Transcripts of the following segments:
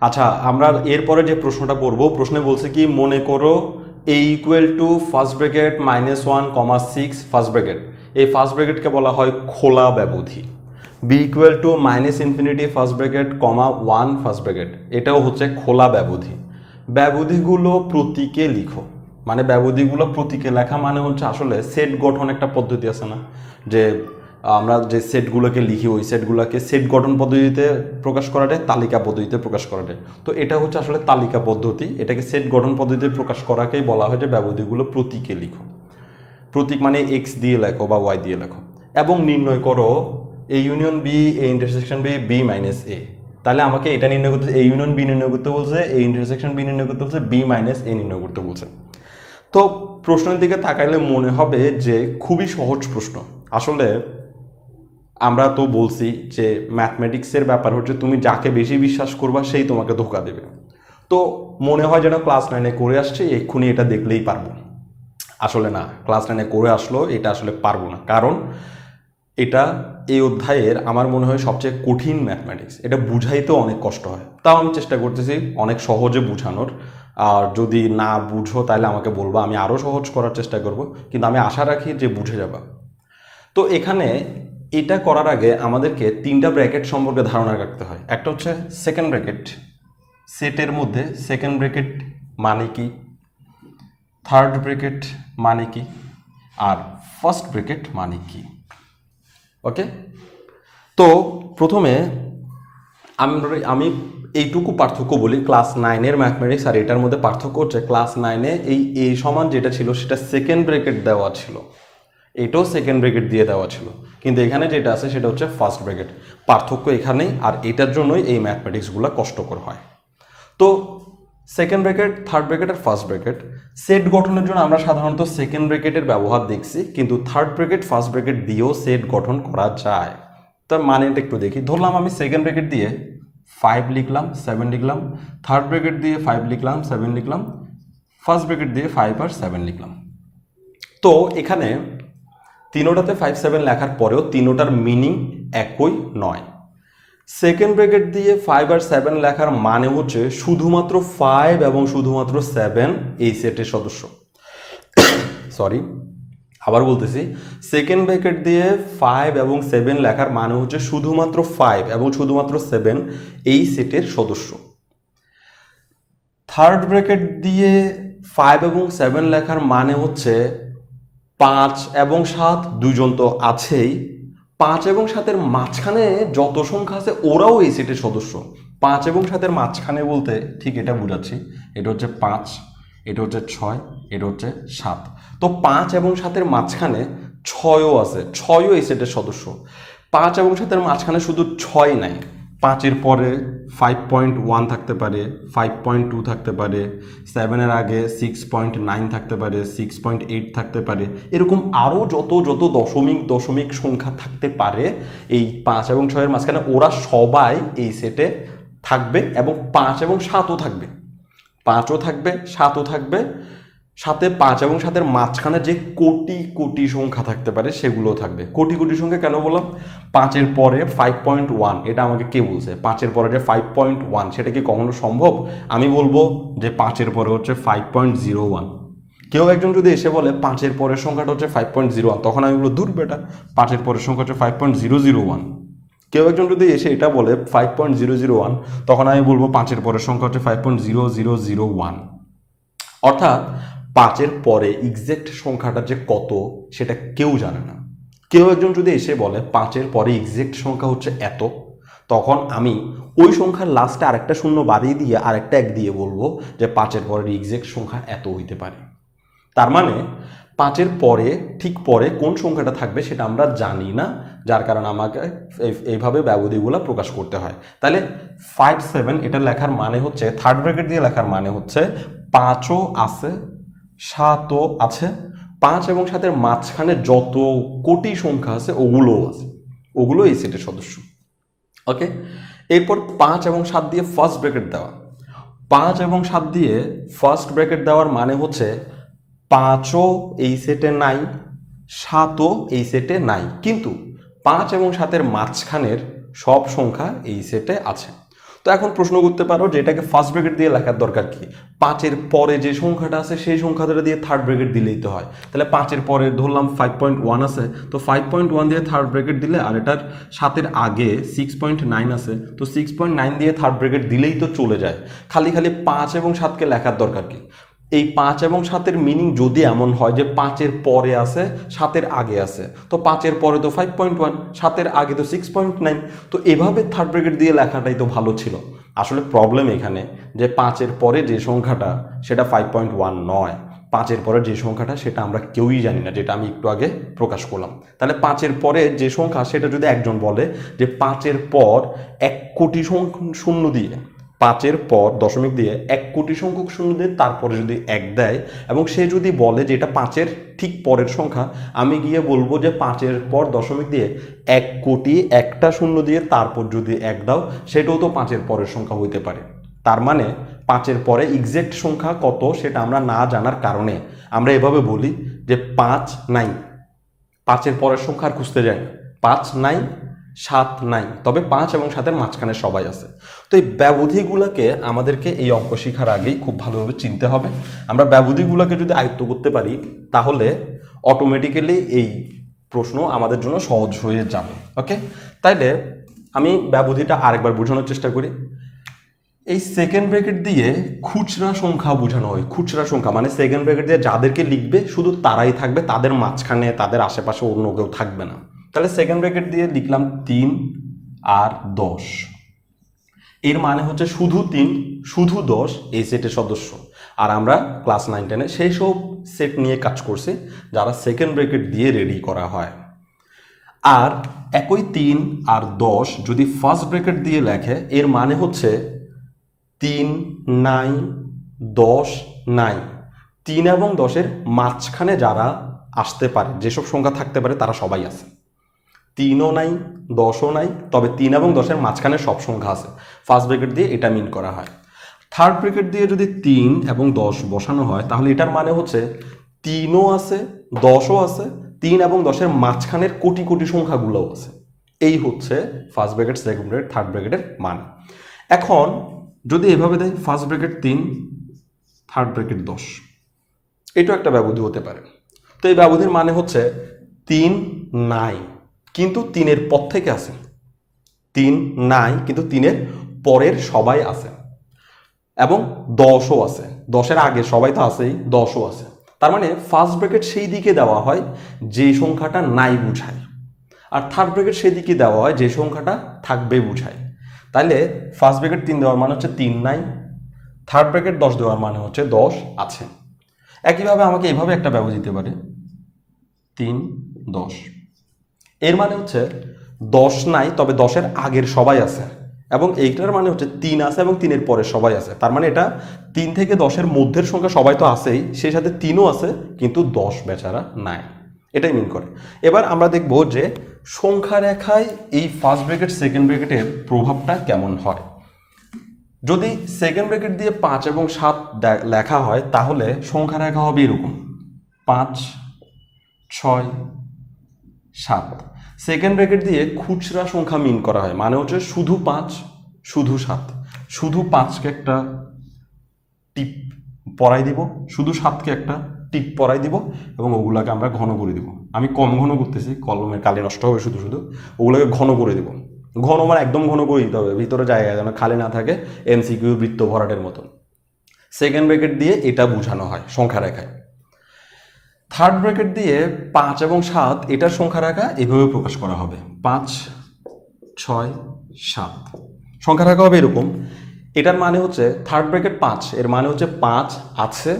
আচ্ছা, আমরা এরপরে যে প্রশ্নটা পড়বো, প্রশ্নে বলছে কি, মনে করো a equal to first bracket -1, 6 first bracket, এই ফার্স্ট ব্র্যাকেটকে বলা হয় খোলা ব্যবধি। b equal to -infinity first bracket, 1 first bracket, এটাও হচ্ছে খোলা ব্যবধি। ব্যবধিগুলো প্রতীকে লিখো। মানে ব্যবধিগুলো প্রতীকে লেখা মানে হচ্ছে আসলে সেট গঠন একটা পদ্ধতি আছে না, যে আমরা যে সেটগুলোকে লিখি ওই সেটগুলোকে সেট গঠন পদ্ধতিতে প্রকাশ করা যায়, তালিকা পদ্ধতিতে প্রকাশ করা যায়। তো এটা হচ্ছে আসলে তালিকা পদ্ধতি, এটাকে সেট গঠন পদ্ধতিতে প্রকাশ করাকেই বলা হয় যে ব্যবধিগুলো প্রতীকে লিখো। প্রতীক মানে এক্স দিয়ে লেখো বা ওয়াই দিয়ে লেখো। এবং নির্ণয় করো A union B, A intersection B, B minus A. তাহলে আমাকে এটা নির্ণয় করতে, এ ইউনিয়ন বি নির্ণয় করতে বলছে, এ ইন্টারসেকশন বি নির্ণয় করতে বলছে, বি মাইনাস এ নির্ণয় করতে বলছে। তো প্রশ্নের দিকে তাকাইলে মনে হবে যে খুবই সহজ প্রশ্ন। আসলে আমরা তো বলছি যে ম্যাথমেটিক্সের ব্যাপার হচ্ছে তুমি যাকে বেশি বিশ্বাস করবা সেই তোমাকে ধোকা দেবে। তো মনে হয় যেন ক্লাস 9-এ করে আসছে, এক্ষুনি এটা দেখলেই পারবো। আসলে না, ক্লাস 9-এ করে আসলো এটা আসলে পারবো না, কারণ এটা এই অধ্যায়ের আমার মনে হয় সবচেয়ে কঠিন ম্যাথমেটিক্স। এটা বুঝাইতেও অনেক কষ্ট হয়, তাও আমি চেষ্টা করতেছি অনেক সহজে বুঝানোর। আর যদি না বুঝো তাহলে আমাকে বলবো, আমি আরও সহজ করার চেষ্টা করব, কিন্তু আমি আশা রাখি যে বুঝে যাবা। তো এখানে এটা করার আগে আমাদেরকে 3টা ব্র্যাকেট সম্পর্কে ধারণা রাখতে হয়। একটা হচ্ছে সেকেন্ড ব্র্যাকেট, সেটের মধ্যে সেকেন্ড ব্র্যাকেট মানে কি, থার্ড ব্র্যাকেট মানে কি, আর ফার্স্ট ব্র্যাকেট মানে কি। ওকে, তো প্রথমে আমি এইটুকু পার্থক্য বলি, ক্লাস 9-এর ম্যাথমেটিক্স আর এটার মধ্যে পার্থক্য হচ্ছে ক্লাস 9-এ এ সমান যেটা ছিল সেটা সেকেন্ড ব্র্যাকেট দেওয়া ছিল, এটাও সেকেন্ড ব্র্যাকেট দিয়ে দেওয়া ছিল, কিন্তু এখানে যেটা আছে সেটা হচ্ছে ফার্স্ট ব্র্যাকেট। পার্থক্য এখানেই, আর এটার জন্যই এই ম্যাথমেটিক্সগুলো কষ্টকর হয়। তো সেকেন্ড ব্র্যাকেট, থার্ড ব্র্যাকেট আর ফার্স্ট ব্র্যাকেট সেট গঠনের জন্য আমরা সাধারণত সেকেন্ড ব্র্যাকেটের ব্যবহার দেখছি, কিন্তু থার্ড ব্র্যাকেট ফার্স্ট ব্র্যাকেট দিয়েও সেট গঠন করা যায়। তার মানেটা একটু দেখি। ধরলাম আমি সেকেন্ড ব্র্যাকেট দিয়ে 5 লিখলাম, 7 লিখলাম, থার্ড ব্র্যাকেট দিয়ে 5 লিখলাম, 7 লিখলাম, ফার্স্ট ব্র্যাকেট দিয়ে 5 আর 7 লিখলাম। তো এখানে তিনোটাতে 5, 7 লেখার পরেও তিনোটার মিনিং একই নয়। সেকেন্ড ব্র্যাকেট দিয়ে 5 আর 7 লেখার মানে হচ্ছে শুধুমাত্র 5 এবং শুধুমাত্র 7 এই সেটের সদস্য। সরি, আবার বলতেছি, সেকেন্ড ব্র্যাকেট দিয়ে 5 এবং 7 লেখার মানে হচ্ছে শুধুমাত্র 5 এবং শুধুমাত্র 7 এই সেটের সদস্য। থার্ড ব্র্যাকেট দিয়ে 5 এবং 7 লেখার মানে হচ্ছে 5 এবং 7 দুজন তো আছেই, 5 এবং 7-এর মাঝখানে যত সংখ্যা আছে ওরাও এই সেটের সদস্য। 5 এবং 7-এর মাঝখানে বলতে ঠিক এটা বুঝাচ্ছি, এটা হচ্ছে 5, এটা হচ্ছে 6, এটা হচ্ছে 7। তো 5 এবং 7-এর মাঝখানে 6ও আছে, 6ও এই সেটের সদস্য। 5 এবং 7-এর মাঝখানে শুধু 6 নাই, 5-এর পরে 5.1 থাকতে পারে, 5.2 থাকতে পারে, 7-এর আগে 6.9 থাকতে পারে, 6.8 থাকতে পারে, এরকম আরও যত যত দশমিক দশমিক সংখ্যা থাকতে পারে এই 5 এবং 6-এর মাঝখানে, ওরা সবাই এই সেটে থাকবে। এবং 5 এবং 7ও থাকবে, 5ও থাকবে, 7ও থাকবে, সাথে 5 এবং 7-এর মাঝখানে যে কোটি কোটি সংখ্যা থাকতে পারে সেগুলোও থাকবে। কোটি কোটি সংখ্যা কেন বললাম? 5-এর পরে 5.1, এটা আমাকে কে বলছে? 5-এর পরে যে 5.1 সেটা কি কখনো সম্ভব? আমি বলবো যে 5-এর পরে হচ্ছে 5.01। কেউ একজন যদি এসে বলে 5-এর পরের সংখ্যাটা হচ্ছে 5.01, তখন আমি বলবো দূর বেটা, 5-এর পরের সংখ্যা হচ্ছে 5.001। কেউ একজন যদি এসে এটা বলে 5.001, তখন আমি বলবো 5-এর পরের সংখ্যা হচ্ছে 5.0001। অর্থাৎ 5-এর পরে এক্সাক্ট সংখ্যাটা যে কত সেটা কেউ জানে না। কেউ একজন যদি এসে বলে 5-এর পরে এক্সাক্ট সংখ্যা হচ্ছে এত, তখন আমি ওই সংখ্যার লাস্টে আরেকটা শূন্য বাড়িয়ে দিয়ে আরেকটা 1 দিয়ে বলবো যে 5-এর পরের এক্সাক্ট সংখ্যা এত হইতে পারে। তার মানে 5-এর পরে ঠিক পরে কোন সংখ্যাটা থাকবে সেটা আমরা জানি না, যার কারণে আমাকে এইভাবে ব্যবধিগুলো প্রকাশ করতে হয়। তাহলে 5, 7 এটা লেখার মানে হচ্ছে, থার্ড ব্র্যাকেট দিয়ে লেখার মানে হচ্ছে 5ও আছে, 7ও আছে, 5 এবং 7-এর মাঝখানে যত কোটি সংখ্যা আছে ওগুলোও আছে, ওগুলো এই সেটের সদস্য। ওকে, এরপর 5 এবং 7 দিয়ে ফার্স্ট ব্র্যাকেট দেওয়া। 5 এবং 7 দিয়ে ফার্স্ট ব্র্যাকেট দেওয়ার মানে হচ্ছে 5ও এই সেটে নাই, 7ও এই সেটে নাই, কিন্তু 5 এবং 7-এর মাঝখানের সব সংখ্যা এই সেটে আছে। তো এখন প্রশ্ন করতে পারো যে এটাকে ফার্স্ট ব্র্যাকেট দিয়ে লেখার দরকার কি? 5-এর পরে যে সংখ্যাটা আছে সেই সংখ্যাটা দিয়ে থার্ড ব্র্যাকেট দিলেই তো হয়। তাহলে 5-এর পরে ধরলাম 5.1 আছে, তো 5.1 দিয়ে থার্ড ব্র্যাকেট দিলে, আর এটার 7-এর আগে 6.9 আছে, তো 6.9 দিয়ে থার্ড ব্র্যাকেট দিলেই তো চলে যায়। খালি 5 এবং 7কে লেখার দরকার কি? এই 5 এবং 7-এর মিনিং যদি এমন হয় যে 5-এর পরে আছে 7-এর আগে আছে, তো 5-এর পরে তো 5.1, 7-এর আগে তো 6.9, তো এভাবে থার্ড ব্র্যাকেট দিয়ে লেখাটাই তো ভালো ছিল। আসলে প্রবলেম এখানে যে 5-এর পরে যে সংখ্যাটা সেটা 5.1 নয়, 5-এর পরে যে সংখ্যাটা সেটা আমরা কেউই জানি না, যেটা আমি একটু আগে প্রকাশ করলাম। তাহলে 5-এর পরে যে সংখ্যা সেটা যদি একজন বলে যে 5-এর পর 1 কোটি শূন্য দিয়ে, 5-এর পর দশমিক দিয়ে 1 কোটি সংখ্যক শূন্য দিয়ে তারপরে যদি 1 দেয়, এবং সে যদি বলে যে এটা 5-এর ঠিক পরের সংখ্যা, আমি গিয়ে বলবো যে 5-এর পর দশমিক দিয়ে 1 কোটি একটা শূন্য দিয়ে তারপর যদি 1 দাও, সেটাও তো 5-এর পরের সংখ্যা হইতে পারে। তার মানে 5-এর পরে এক্সাক্ট সংখ্যা কত সেটা আমরা না জানার কারণে আমরা এভাবে বলি যে 5 নাই, 5-এর পরের সংখ্যা আর খুঁজতে যাই না, 5 নাই, 7 নাই, তবে 5 এবং 7-এর মাঝখানে সবাই আছে। তো এই ব্যবধিগুলোকে আমাদেরকে এই অঙ্ক শেখার আগেই খুব ভালোভাবে চিনতে হবে। আমরা ব্যবধিগুলোকে যদি আয়ত্ত করতে পারি তাহলে অটোমেটিক্যালি এই প্রশ্ন আমাদের জন্য সহজ হয়ে যাবে। ওকে, তাইলে আমি ব্যবধিটা আরেকবার বোঝানোর চেষ্টা করি। এই সেকেন্ড ব্র্যাকেট দিয়ে খুচরা সংখ্যা বোঝানো হয়। খুচরা সংখ্যা মানে সেকেন্ড ব্র্যাকেট দিয়ে যাদেরকে লিখবে শুধু তারাই থাকবে, তাদের মাঝখানে তাদের আশেপাশে অন্য কেউ থাকবে না। তাহলে সেকেন্ড ব্র্যাকেট দিয়ে লিখলাম 3 আর 10, এর মানে হচ্ছে শুধু 3 শুধু 10 এই সেটের সদস্য। আর আমরা ক্লাস 9-10-এ সেই সব সেট নিয়ে কাজ করছি যারা সেকেন্ড ব্র্যাকেট দিয়ে রেডি করা হয়। আর একই 3 আর 10 যদি ফার্স্ট ব্র্যাকেট দিয়ে লেখে, এর মানে হচ্ছে 3 নাই, 10 নাই, 3 এবং 10-এর মাঝখানে যারা আসতে পারে, যেসব সংখ্যা থাকতে পারে তারা সবাই আছে। 3ও নাই, 10ও নাই, তবে 3 এবং 10-এর মাঝখানে সব সংখ্যা আছে। ফার্স্ট ব্র্যাকেট দিয়ে এটা মিন করা হয়। থার্ড ব্র্যাকেট দিয়ে যদি 3 এবং 10 বসানো হয় তাহলে এটার মানে হচ্ছে 3ও আছে, 10ও আছে, 3 এবং 10-এর মাঝখানের কোটি কোটি সংখ্যাগুলোও আছে। এই হচ্ছে first bracket, second bracket, third ব্র্যাকেটের মান। এখন যদি এভাবে দেয় ফার্স্ট ব্র্যাকেট 3, থার্ড ব্র্যাকেট 10, এটাও একটা ব্যবধি হতে পারে। তো এই ব্যবধির মানে হচ্ছে 3 নাই কিন্তু 3-এর পর থেকে আছে, 3 নাই কিন্তু 3-এর পরের সবাই আছে, এবং 10ও আছে, 10-এর আগে সবাই তো আছেই, 10ও আছে। তার মানে ফার্স্ট ব্র্যাকেট সেই দিকে দেওয়া হয় যে সংখ্যাটা নাই বুঝায়, আর থার্ড ব্র্যাকেট সেই দিকে দেওয়া হয় যে সংখ্যাটা থাকবে বুঝায়। তাহলে ফার্স্ট ব্র্যাকেট 3 দেওয়ার মানে হচ্ছে 3 নাই, থার্ড ব্র্যাকেট 10 দেওয়ার মানে হচ্ছে 10 আছে। একইভাবে আমাকে এইভাবে একটা ব্যবধি দিতে পারে 3, 10, এর মানে হচ্ছে 10 নাই তবে 10-এর আগের সবাই আছে, এবং এইটার মানে হচ্ছে 3 আছে এবং 3-এর পরে সবাই আছে। তার মানে এটা 3 থেকে 10-এর মধ্যের সংখ্যা সবাই তো আছেই, সেই সাথে 3ও আছে কিন্তু 10 বেচারা নাই, এটাই মিন করে। এবার আমরা দেখব যে সংখ্যা রেখায় এই ফার্স্ট ব্র্যাকেট সেকেন্ড ব্র্যাকেটের প্রভাবটা কেমন হয়। যদি সেকেন্ড ব্র্যাকেট দিয়ে 5 এবং 7 লেখা হয় তাহলে সংখ্যা রেখা হবে এরকম 5, 6, 7। সেকেন্ড ব্র্যাকেট দিয়ে খুচরা সংখ্যা মিন করা হয়, মানে হচ্ছে শুধু 5, শুধু 7, শুধু 5-কে একটা টিপ পরাই দিব, শুধু 7-কে একটা টিপ পরাই দিব, এবং ওগুলাকে আমরা ঘন করে দিব। আমি কম ঘন করতেছি, কলমের কালি নষ্ট হবে, শুধু শুধু ওগুলোকে ঘন করে দিব। ঘন মানে একদম ঘন করে দিতে হবে, ভিতরে জায়গা যেন খালি না থাকে, এমসিকিউ বৃত্ত ভরাটের মতন। সেকেন্ড ব্র্যাকেট দিয়ে এটা বোঝানো হয় সংখ্যা রেখায়। থার্ড ব্র্যাকেট দিয়ে 5 এবং 7 এটার সংখ্যা রেখা এভাবে প্রকাশ করা হবে 5, 6, 7। সংখ্যা রেখা হবে এরকম। এটার মানে হচ্ছে থার্ড ব্র্যাকেট 5, এর মানে হচ্ছে 5 আছে,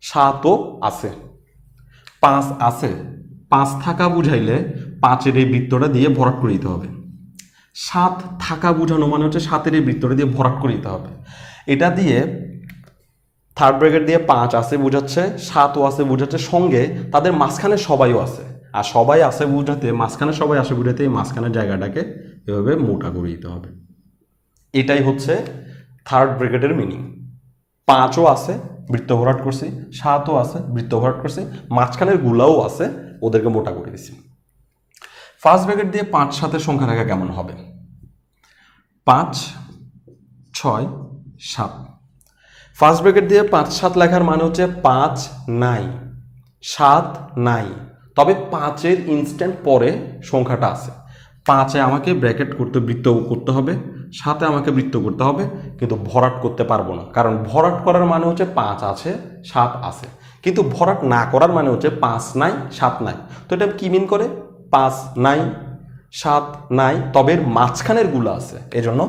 7ও আছে। 5 আছে, 5 থাকা বুঝাইলে 5-এর এই বৃত্তটা দিয়ে ভরাট করে দিতে হবে। 7 থাকা বুঝানো মানে হচ্ছে 7-এর এই বৃত্তটা দিয়ে ভরাট করে দিতে হবে। এটা দিয়ে থার্ড ব্র্যাকেট দিয়ে 5 আছে বুঝাচ্ছে, 7ও আছে বুঝাচ্ছে, সঙ্গে তাদের মাঝখানে সবাইও আছে। আর সবাই আছে বুঝাতে, মাঝখানে সবাই আসে বুঝাতে এই মাঝখানের জায়গাটাকে এভাবে মোটা করে দিতে হবে। এটাই হচ্ছে থার্ড ব্র্যাকেটের মিনিং। 5ও আছে, বৃত্ত ভরাট করছি, 7ও আছে, বৃত্ত ভরাট করছি, মাঝখানের গুলাও আছে, ওদেরকে মোটা করে দিছি। ফার্স্ট ব্র্যাকেট দিয়ে 5, 7-এর সংখ্যা রেখা কেমন হবে? 5, 6 7। ফার্স্ট ব্র্যাকেট দিয়ে 5 7 লেখার মানে হচ্ছে 5 নাই, 7 নাই, তবে 5-এর ইনস্ট্যান্ট পরে সংখ্যাটা আছে। 5-এ আমাকে ব্র্যাকেট করতে বৃত্ত করতে হবে, 7-এ আমাকে বৃত্ত করতে হবে, কিন্তু ভরাট করতে পারবো না, কারণ ভরাট করার মানে হচ্ছে 5 আছে 7 আছে, কিন্তু ভরাট না করার মানে হচ্ছে 5 নাই 7 নাই। তো এটা কি মিন করে? 5 নাই 7 নাই, তবে এর মাঝখানের গুলো আছে, এজন্য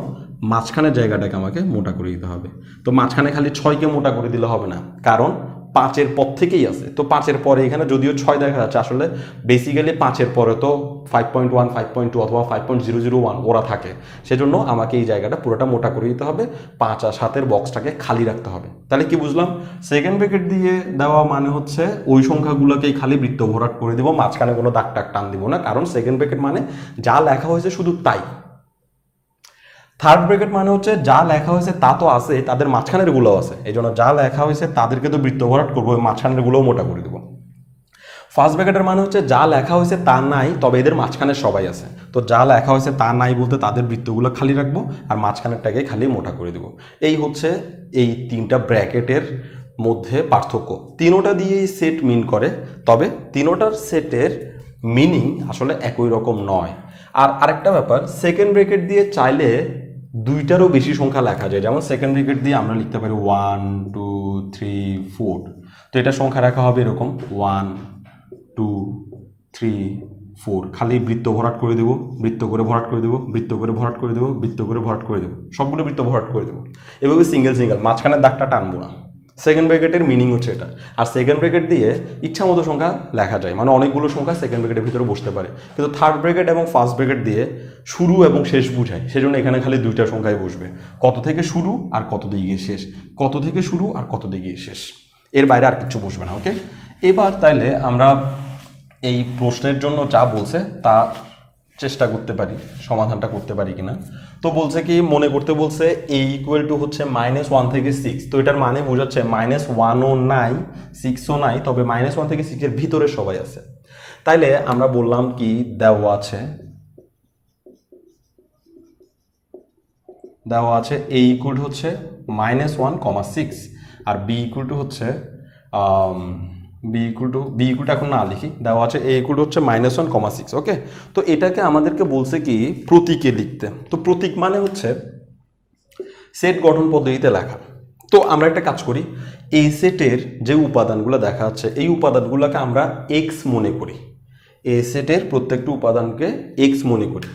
মাঝখানের জায়গাটাকে আমাকে মোটা করে দিতে হবে। তো মাঝখানে খালি 6কে মোটা করে দিলে হবে না, কারণ 5-এর পর থেকেই আছে। তো 5-এর পরে এখানে যদিও 6 দেখা যাচ্ছে, আসলে বেসিক্যালি 5-এর পরে তো 5.1 5.2 অথবা 5.001 ওরা থাকে, সেজন্য আমাকে এই জায়গাটা পুরোটা মোটা করে দিতে হবে, 5 আর 7-এর বক্সটাকে খালি রাখতে হবে। তাহলে কি বুঝলাম? সেকেন্ড ব্র্যাকেট দিয়ে দেওয়া মানে হচ্ছে ওই সংখ্যাগুলোকেই খালি বৃত্ত ভরাট করে দিব, মাঝখানে কোনো দাগ টাক টান দিব না, কারণ সেকেন্ড ব্র্যাকেট মানে যা লেখা হয়েছে শুধু তাই। থার্ড ব্র্যাকেট মানে হচ্ছে যা লেখা হয়েছে তা তো আছে, তাদের মাঝখানের গুলো আছে, এই জন্য যা লেখা হয়েছে তাদেরকে তো বৃত্ত ভরাট করবো, মাঝখানের গুলোও মোটা করে দেবো। ফার্স্ট ব্র্যাকেটের মানে হচ্ছে যা লেখা হয়েছে তা নাই, তবে এদের মাঝখানে সবাই আছে। তো যা লেখা হয়েছে তা নাই বলতে তাদের বৃত্তগুলো খালি রাখবো, আর মাঝখানেরটাকে খালি মোটা করে দেবো। এই হচ্ছে এই 3টা ব্র্যাকেটের মধ্যে পার্থক্য। তিনোটা দিয়েই সেট মিন করে, তবে তিনোটার সেটের মিনিং আসলে একই রকম নয়। আর আরেকটা ব্যাপার, সেকেন্ড ব্র্যাকেট দিয়ে চাইলে 2টারও বেশি সংখ্যা লেখা যায়, যেমন সেকেন্ড ব্র্যাকেট দিয়ে আমরা লিখতে পারি 1 2 3 4। তো এটা সংখ্যা রাখা হবে এরকম 1 2 3 4, খালি বৃত্ত ভরাট করে দেবো, বৃত্ত করে ভরাট করে দেবো, বৃত্ত করে ভরাট করে দেবো, বৃত্ত করে ভরাট করে দেবো, সবগুলো বৃত্ত ভরাট করে দেবো, এভাবে সিঙ্গেল সিঙ্গেল, মাঝখানের দাগটা টানবো না। সেকেন্ড ব্র্যাকেটের মিনিং হচ্ছে এটা। আর সেকেন্ড ব্র্যাকেট দিয়ে ইচ্ছা মতো সংখ্যা লেখা যায়, মানে অনেকগুলো সংখ্যা সেকেন্ড ব্র্যাকেটের ভিতরে বসতে পারে, কিন্তু থার্ড ব্র্যাকেট এবং ফার্স্ট ব্র্যাকেট দিয়ে শুরু এবং শেষ বুঝায়, সেজন্য এখানে খালি 2টা সংখ্যায় বসবে, কত থেকে শুরু আর কত দিকে গিয়ে শেষ, কত থেকে শুরু আর কত দিকে গিয়ে শেষ, এর বাইরে আর কিছু বসবে না। ওকে, এবার তাইলে আমরা এই প্রশ্নের জন্য যা বলছে তা চেষ্টা করতে পারি, সমাধানটা করতে পারি কিনা। তো বলছে কি, মনে করতে বলছে a ইকুয়াল টু হচ্ছে -1 থেকে 6। তো এটার মানে বোঝাচ্ছে -1ও নাই 6ও নাই, তবে -1 থেকে 6-এর ভিতরে সবাই আছে। তাইলে আমরা বললাম কি, দেওয়া আছে a ইকুয়াল টু হচ্ছে -1,6 আর b ইকুয়াল টু হচ্ছে b ইকুয়াল টু এখন না লিখি, দেওয়া আছে a ইকুয়াল টু হচ্ছে -1,6। ওকে, তো এটাকে আমাদেরকে বলছে কি প্রতীকে লিখতে। তো প্রতীক মানে হচ্ছে সেট গঠন পদ্ধতিতে লেখা। তো আমরা একটা কাজ করি, এই সেটের যে উপাদানগুলো দেখা যাচ্ছে এই উপাদানগুলোকে আমরা এক্স মনে করি, এই সেটের প্রত্যেকটা উপাদানকে এক্স মনে করি।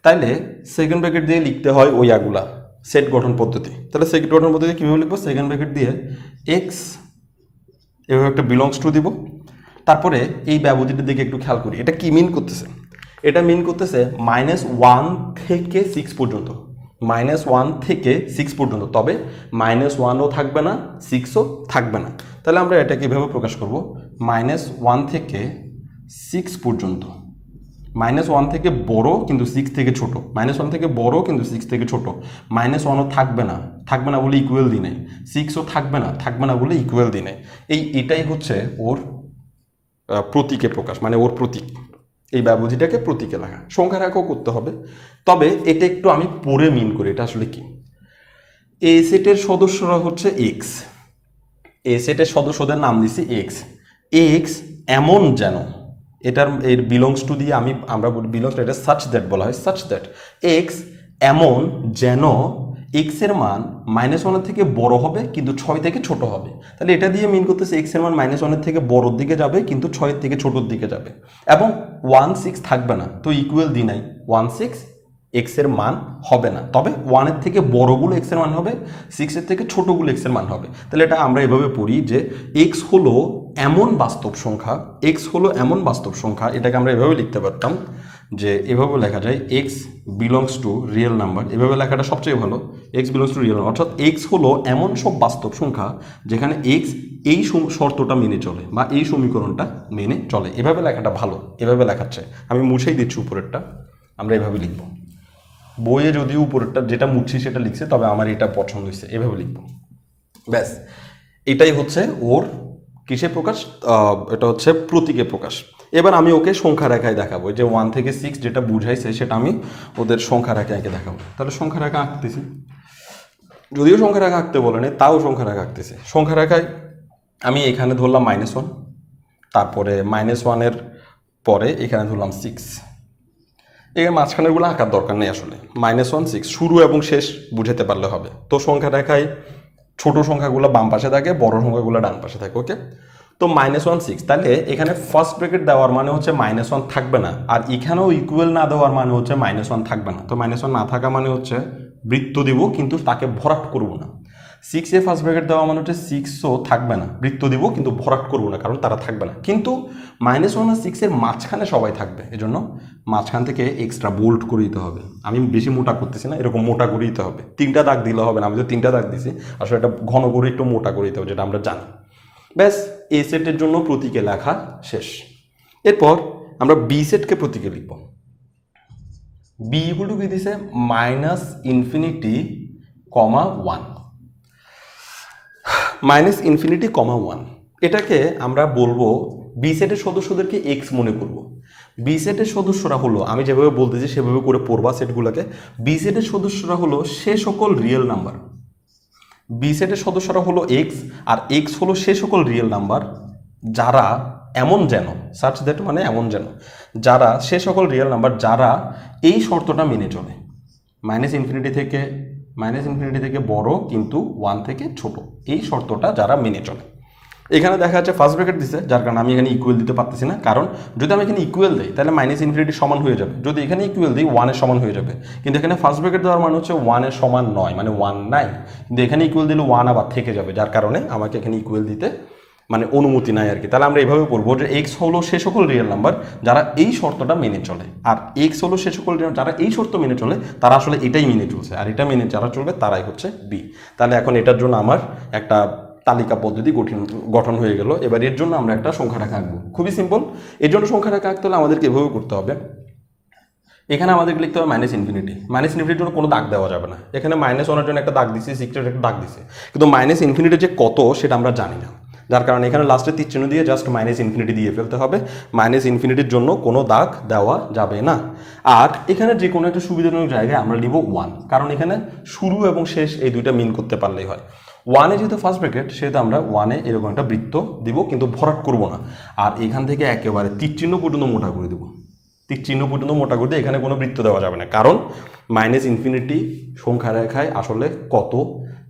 তাইলে সেকেন্ড ব্র্যাকেট দিয়ে লিখতে হয় ওইগুলা সেট গঠন পদ্ধতি। তাহলে সেট গঠন পদ্ধতি কীভাবে লিখবো? সেকেন্ড ব্র্যাকেট দিয়ে এক্স এভাবে একটা বিলংস টু দিব, তারপরে এই ব্যবধিটার দিকে একটু খেয়াল করি, এটা কি মিন করতেছে? এটা মিন করতেছে -1 থেকে 6 পর্যন্ত, -1 থেকে 6 পর্যন্ত, তবে -1ও থাকবে না 6ও থাকবে না। তাহলে আমরা এটাকে এভাবে প্রকাশ করব, -1 থেকে 6 পর্যন্ত, -1 থেকে বড় কিন্তু 6 থেকে ছোট, -1 থেকে বড় কিন্তু 6 থেকে ছোট, -1ও থাকবে না বলে ইকুয়াল দিই নাই, 6ও থাকবে না বলে ইকুয়াল দিই নাই। এটাই হচ্ছে ওর প্রতীকে প্রকাশ, মানে ওর প্রতীক, এই ব্যবধিটাকে প্রতীকে লেখা। সংখ্যা রেখাও করতে হবে, তবে এটা একটু আমি পড়ে মিন করি এটা আসলে কি। এ সেটের সদস্যরা হচ্ছে এক্স, এ সেটের সদস্যদের নাম দিছি এক্স। এক্স এমন যেন, এর বিলংস টু দিয়ে আমরা বলি বিলংস টু, এটা সাচ দ্যাট বলা হয়, সাচ দ্যাট এক্স এমন যেন এক্স এর মান -1 থেকে বড় হবে কিন্তু 6 থেকে ছোট হবে। তাহলে এটা দিয়ে মিন করতেছে এক্স এর মান -1 থেকে বড়র দিকে যাবে কিন্তু 6 থেকে ছোটর দিকে যাবে, এবং 1 6 থাকবে না, তো ইকুয়াল দি নাই, 1 6 এক্স এর মান হবে না, তবে 1 এর থেকে বড়গুলো এক্স এর মান হবে, 6 এর থেকে ছোটগুলো এক্স এর মান হবে। তাহলে এটা আমরা এভাবে পড়ি যে এক্স হলো এমন বাস্তব সংখ্যা, এক্স হলো এমন বাস্তব সংখ্যা, এটাকে আমরা এভাবে লিখতে পারতাম যে এভাবে লেখা যায় x belongs to real number, এভাবে লেখাটা সবচেয়ে ভালো, x belongs to real number, অর্থাৎ এক্স হলো এমন সব বাস্তব সংখ্যা যেখানে এক্স এই শর্তটা মেনে চলে বা এই সমীকরণটা মেনে চলে। এভাবে লেখাটা ভালো, এভাবে লেখাচ্ছে, আমি মুছেই দিচ্ছি উপরেরটা, আমরা এভাবে লিখব। বইয়ে যদিও উপরেরটা যেটা মুছছি সেটা লিখছে, তবে আমার এটা পছন্দ হয়েছে, এভাবে লিখব, ব্যাস। এটাই হচ্ছে ওর কিসে প্রকাশ, এটা হচ্ছে প্রতীকে প্রকাশ। এবার আমি ওকে সংখ্যা রেখায় দেখাবো, যে 1 থেকে 6 যেটা বুঝাইছে সেটা আমি ওদের সংখ্যা রেখায় দেখাবো। তাহলে সংখ্যা রেখা আঁকতেছি, যদিও সংখ্যা রেখা আঁকতে বলেনি, তাও সংখ্যা রেখা আঁকতেছে। সংখ্যা রেখায় আমি এখানে ধরলাম -1, তারপরে -1-এর পরে এখানে ধরলাম 6। এর মাঝখানেরগুলো আঁকার দরকার নেই আসলে। -1 6 শুরু এবং শেষ বুঝাতে পারলে হবে। তো সংখ্যা রেখায় ছোট সংখ্যাগুলো বাম পাশে থাকে, বড় সংখ্যাগুলো ডান পাশে থাকে। ওকে, তো -1 6, তাহলে এখানে ফার্স্ট ব্র্যাকেট দেওয়ার মানে হচ্ছে -1 থাকবে না, আর এখানেও ইকুয়াল না দেওয়ার মানে হচ্ছে -1 থাকবে না। তো -1 না থাকা মানে হচ্ছে বৃত্ত দিব কিন্তু তাকে ভরাট করব না। 6 ফার্স্ট ব্র্যাকেট দেওয়া মানে হচ্ছে 6ও থাকবে না, বৃত্ত দিব কিন্তু ভরাট করব না, কারণ তারা থাকবে না। কিন্তু -1 আর 6 মাঝখানে সবাই থাকবে, এজন্য মাঝখান থেকে এক্সট্রা বোল্ড করে দিতে হবে। আমি বেশি মোটা করতেছি না, এরকম মোটা করে দিতে হবে। 3টা দাগ দিলে হবে না, আমি তো 3টা দাগ দিছি, আসলে এটা ঘন করে একটু মোটা করে দিতে হবে, যেটা আমরা জানি। ব্যাস, এ সেটের জন্য প্রতীকে লেখা শেষ। এরপর আমরা বি সেটকে প্রতীকে লিখব। বি ইকুয়াল টু কি দিছে, -∞, -∞, এটাকে আমরা বলবো বি সেটের সদস্যদেরকে এক্স মনে করব। বি সেটের সদস্যরা হলো, আমি যেভাবে বলতেছি সেভাবে করে পড়বা সেটগুলোকে। বি সেটের সদস্যরা হলো সে সকল রিয়েল নাম্বার, বি সেটের সদস্যরা হলো এক্স, আর এক্স হলো সে সকল রিয়েল নাম্বার যারা এমন যেন, সার্চ দ্যাট মানে এমন যেন, যারা সে সকল রিয়েল নাম্বার যারা এই শর্তটা মেনে চলে, -∞ থেকে বড় কিন্তু 1 থেকে ছোট, এই শর্তটা যারা মেনে চলে। এখানে দেখা যাচ্ছে ফার্স্ট ব্র্যাকেট দিছে, যার কারণে আমি এখানে ইকুয়াল দিতে পারতেছি না, কারণ যদি আমি এখানে ইকুয়াল দিই তাহলে -∞ সমান হয়ে যাবে, যদি এখানে ইকুয়াল দিই 1 এর সমান হয়ে যাবে। কিন্তু এখানে ফার্স্ট ব্র্যাকেট দেওয়ার মানে হচ্ছে 1 এর সমান নয়, মানে 1 নাই, কিন্তু এখানে ইকুয়াল দিলে 1 আবার থেকে যাবে, যার কারণে আমাকে এখানে ইকুয়াল দিতে মানে অনুমতি নাই আর কি। তাহলে আমরা এইভাবে পড়বো যে এক্স হলো সে সকল রিয়েল নাম্বার যারা এই শর্তটা মেনে চলে, আর এক্স হলো সে সকল যারা এই শর্ত মেনে চলে, তারা আসলে এটাই মেনে চলছে, আর এটা মেনে যারা চলবে তারাই হচ্ছে বি। তাহলে এখন এটার জন্য আমার একটা তালিকা পদ্ধতি গঠন হয়ে গেল। এবার এর জন্য আমরা একটা সংখ্যা রেখা আঁকবো, খুবই সিম্পল। এর জন্য সংখ্যা রেখা আঁকতে হলে আমাদেরকে এভাবে করতে হবে। এখানে আমাদেরকে লিখতে হবে -∞, জন্য কোনো দাগ দেওয়া যাবে না। এখানে -1 এর জন্য একটা দাগ দিছি, 6 এর একটা দাগ দিছি, কিন্তু -∞ যে কত সেটা আমরা জানি না, যার কারণে এখানে লাস্টে তীর চিহ্ন দিয়ে জাস্ট -∞ দিয়ে ফেলতে হবে। -∞ জন্য কোনো দাগ দেওয়া যাবে না। আর এখানে যে কোনো একটা সুবিধাজনক জায়গায় আমরা নিব 1, কারণ এখানে শুরু এবং শেষ এই দুইটা মিন করতে পারলেই হয়। 1 যেহেতু ফার্স্ট ব্র্যাকেট, সেহেতু আমরা 1 এরকম একটা বৃত্ত দিব, কিন্তু ভরাট করব না। আর এখান থেকে একেবারে তীর চিহ্ন পর্যন্ত মোটা করে দেবো, তীর চিহ্ন পর্যন্ত মোটা করে দিয়ে এখানে কোনো বৃত্ত দেওয়া যাবে না, কারণ -∞ সংখ্যা রেখায় আসলে কত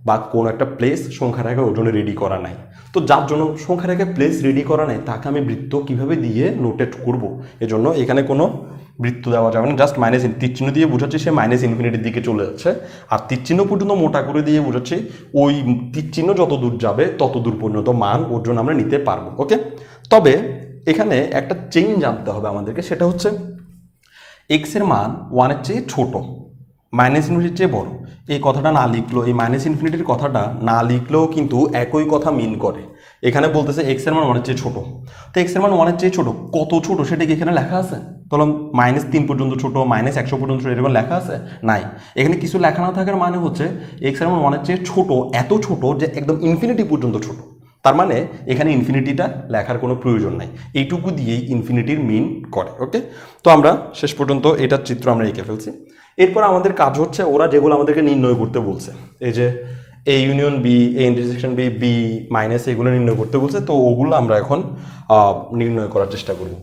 বা কোন একটা প্লেস সংখ্যা রেখায় ওর জন্য রেডি করা নাই। তো যার জন্য সংখ্যা রেখায় প্লেস রেডি করা নাই, তাকে আমি বৃত্ত কিভাবে দিয়ে নোটেট করব, এজন্য এখানে কোনো বৃত্ত দেওয়া যাবে না। জাস্ট তীর চিহ্ন দিয়ে বোঝাচ্ছি সে -∞ দিকে চলে যাচ্ছে, আর তীর চিহ্ন পর্যন্ত মোটা করে দিয়ে বোঝাচ্ছি ওই তীর চিহ্ন যত দূর যাবে তত দূর পর্যন্ত মান ওর জন্য আমরা নিতে পারবো। ওকে, তবে এখানে একটা চেঞ্জ আনতে হবে আমাদেরকে, সেটা হচ্ছে এক্স এর মান 1 এর চেয়ে ছোট, -∞ চেয়ে বড়। এই কথাটা না লিখলেও, এই -∞ কথাটা না লিখলেও কিন্তু একই কথা মিন করে। এখানে বলতেছে এক্স এর মান 1 এর চেয়ে ছোট, তো এক্স এর মান 1 এর চেয়ে ছোট, কত ছোট সেটা কি এখানে লেখা আছে? তাহলে -3 পর্যন্ত ছোট, -100 পর্যন্ত ছোট, এরকম লেখা আছে? নাই। এখানে কিছু লেখা না থাকার মানে হচ্ছে এক্স এর মান 1 এর চেয়ে ছোট, এত ছোট যে একদম ইনফিনিটি পর্যন্ত ছোট। তার মানে এখানে ইনফিনিটিটা লেখার কোনো প্রয়োজন নাই, এইটুকু দিয়েই ইনফিনিটির মিন করে। ওকে, তো আমরা শেষ পর্যন্ত এটার চিত্র আমরা এঁকে ফেলছি। এরপর আমাদের কাজ হচ্ছে ওরা যেগুলো আমাদেরকে নির্ণয় করতে বলছে, এই যে A union B, A intersection B, B minus, এগুলো নির্ণয় করতে বলছে, তো ওগুলো আমরা এখন নির্ণয় করার চেষ্টা করব।